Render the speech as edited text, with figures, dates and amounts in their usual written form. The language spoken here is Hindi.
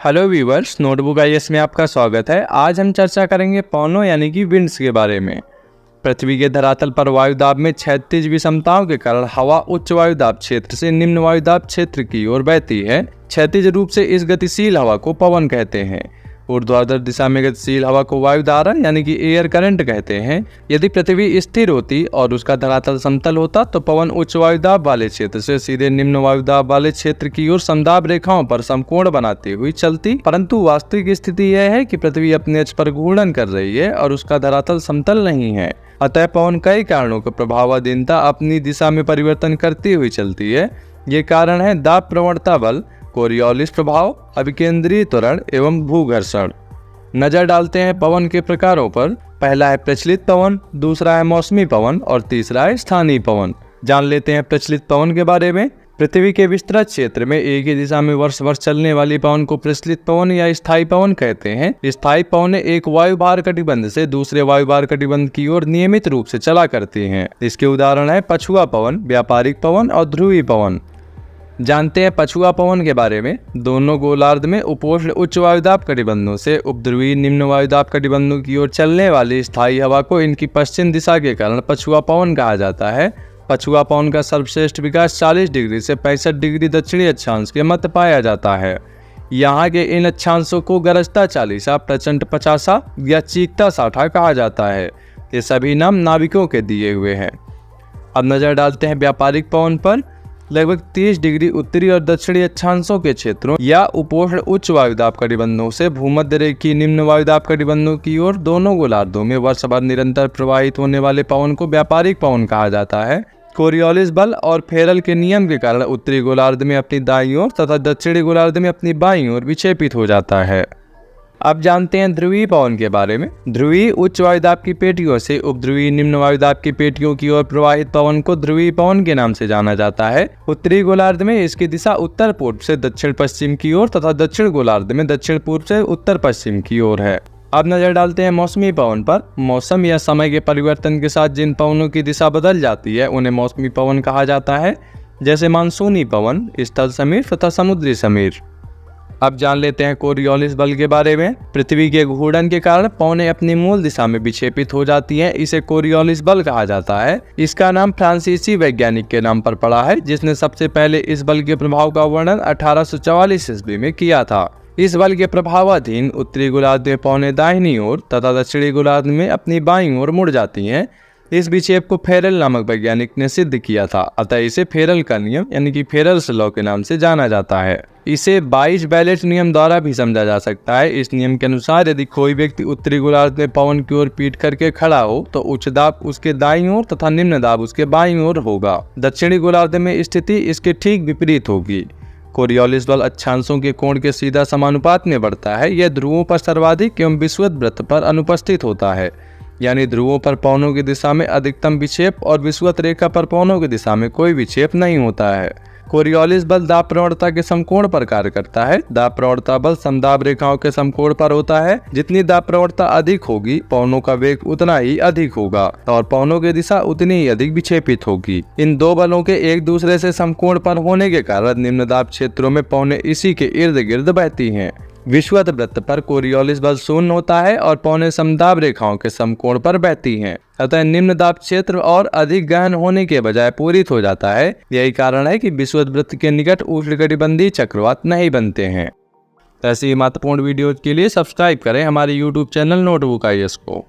हेलो व्यूवर्स, नोटबुक आईएएस में आपका स्वागत है। आज हम चर्चा करेंगे पवनों यानी कि विंड्स के बारे में। पृथ्वी के धरातल पर वायुदाब में क्षैतिज विषमताओं के कारण हवा उच्च वायुदाब क्षेत्र से निम्न वायुदाब क्षेत्र की ओर बहती है। क्षैतिज रूप से इस गतिशील हवा को पवन कहते हैं। ऊर्ध्वाधर दिशा में गतिशील हवा को वायुधारा यानी कि एयर करंट कहते हैं। यदि पृथ्वी स्थिर होती और उसका धरातल समतल होता तो पवन उच्च वायुदाब वाले क्षेत्र से सीधे निम्न वायुदाब वाले क्षेत्र की ओर समदाब रेखाओं पर समकोण बनाती हुई चलती, परंतु वास्तविक स्थिति यह है कि पृथ्वी अपने अक्ष पर घूर्णन कर रही है और उसका धरातल समतल नहीं है। अतः पवन कई कारणों के प्रभावाधीनता अपनी दिशा में परिवर्तन करती हुई चलती है। ये कारण है दाब प्रवणता बल, कोरियोलिस प्रभाव, अभिकेंद्रीय त्वरण एवं भूघर्षण। नजर डालते हैं पवन के प्रकारों पर। पहला है प्रचलित पवन, दूसरा है मौसमी पवन और तीसरा है स्थानीय पवन। जान लेते हैं प्रचलित पवन के बारे में। पृथ्वी के विस्तृत क्षेत्र में एक ही दिशा में वर्ष वर्ष चलने वाली पवन को प्रचलित पवन या स्थायी पवन कहते हैं। स्थायी पवन एक वायुभार कटिबंध से दूसरे वायुभार कटिबंध की ओर नियमित रूप से चला करती हैं। इसके उदाहरण है पछुआ पवन, व्यापारिक पवन और ध्रुवीय पवन। जानते हैं पछुआ पवन के बारे में। दोनों गोलार्ध में उपोष्ण उच्च वायुदाब कटिबंधों से उपध्रुवीय निम्न वायुदाब कटिबंधों की ओर चलने वाली स्थायी हवा को इनकी पश्चिम दिशा के कारण पछुआ पवन कहा जाता है। पछुआ पवन का सर्वश्रेष्ठ विकास 40 डिग्री से 65 डिग्री दक्षिणी अक्षांश के मध्य पाया जाता है। यहाँ के इन अक्षांशों को गरजता 40, प्रचंड 50 या चीखता 60 कहा जाता है। ये सभी नाम नाविकों के दिए हुए हैं। अब नजर डालते हैं व्यापारिक पवन पर। लगभग 30 डिग्री उत्तरी और दक्षिणी अक्षांशों के क्षेत्रों या उपोष्ण उच्च वायुदाब कटिबंधों से भूमध्य रेखीय निम्न वायुदाब कटिबंधों की ओर दोनों गोलार्धों में वर्ष भर निरंतर प्रवाहित होने वाले पवन को व्यापारिक पवन कहा जाता है। कोरियोलिस बल और फेरल के नियम के कारण उत्तरी गोलार्ध में अपनी दाईं ओर तथा दक्षिणी गोलार्ध में अपनी बाईं ओर विक्षेपित हो जाता है। अब जानते हैं ध्रुवीय पवन के बारे में। ध्रुवीय उच्च वायुदाब की पेटियों से उपध्रुवीय निम्न वायुदाब की पेटियों की ओर प्रवाहित पवन को ध्रुवीय पवन के नाम से जाना जाता है। उत्तरी गोलार्ध में इसकी दिशा उत्तर पूर्व से दक्षिण पश्चिम की ओर तथा दक्षिण गोलार्ध में दक्षिण पूर्व से उत्तर पश्चिम की ओर है। अब नजर डालते हैं मौसमी पवन पर। मौसम या समय के परिवर्तन के साथ जिन पवनों की दिशा बदल जाती है उन्हें मौसमी पवन कहा जाता है, जैसे मानसूनी पवन, स्थल समीर तथा समुद्री समीर। अब जान लेते हैं कोरियोलिस बल के बारे में। पृथ्वी के घूर्णन के कारण पवनें अपनी मूल दिशा में विक्षेपित हो जाती हैं। इसे कोरियोलिस बल कहा जाता है। इसका नाम फ्रांसीसी वैज्ञानिक के नाम पर पड़ा है, जिसने सबसे पहले इस बल के प्रभाव का वर्णन 1844 ईस्वी में किया था। इस बल के प्रभावाधीन उत्तरी गोलार्ध में पवनें दाहिनी ओर तथा दक्षिणी गोलार्ध में अपनी बाईं ओर मुड़ जाती हैं। इस विक्षेप को फेरल नामक वैज्ञानिक ने सिद्ध किया था, अतः इसे फेरल का नियम यानी कि फेरल्स लॉ के नाम से जाना जाता है। इसे 22 बैलेट नियम द्वारा भी समझा जा सकता है। इस नियम के अनुसार यदि कोई व्यक्ति उत्तरी गोलार्ध में पवन की ओर पीठ करके खड़ा हो तो उच्च दाब उसके दाईं ओर तथा निम्न दाब उसके बाईं ओर होगा। दक्षिणी गोलार्ध में स्थिति इसके ठीक विपरीत होगी। कोरियोलिस बल अक्षांशों के कोण के सीधा समानुपात में बढ़ता है। यह ध्रुवों पर सर्वाधिक एवं विषुवत वृत्त पर अनुपस्थित होता है, यानी ध्रुवों पर पवनों की दिशा में अधिकतम विक्षेप और विषुवत रेखा पर पवनों की दिशा में कोई विक्षेप नहीं होता है। कोरियोलिस बल दाब प्रवणता के समकोण पर कार्य करता है। दाब प्रवणता बल समदाब रेखाओं के समकोण पर होता है। जितनी दाब प्रवणता अधिक होगी पवनों का वेग उतना ही अधिक होगा और पवनों की दिशा उतनी ही अधिक विक्षेपित होगी। इन दो बलों के एक दूसरे से समकोण पर होने के कारण निम्न दाब क्षेत्रों में पवनें इसी के इर्द गिर्द बहती हैं। विषुवत वृत्त पर कोरियोलिस बल शून्य होता है और पवनें समदाब रेखाओं के समकोण पर बहती हैं। अतः निम्न दाब क्षेत्र और अधिक गहन होने के बजाय पूरित हो जाता है। यही कारण है कि विषुवत वृत्त के निकट उष्णकटिबंधीय चक्रवात नहीं बनते हैं। ऐसी महत्वपूर्ण वीडियोज के लिए सब्सक्राइब करें हमारे YouTube चैनल नोटबुक आईएएस को।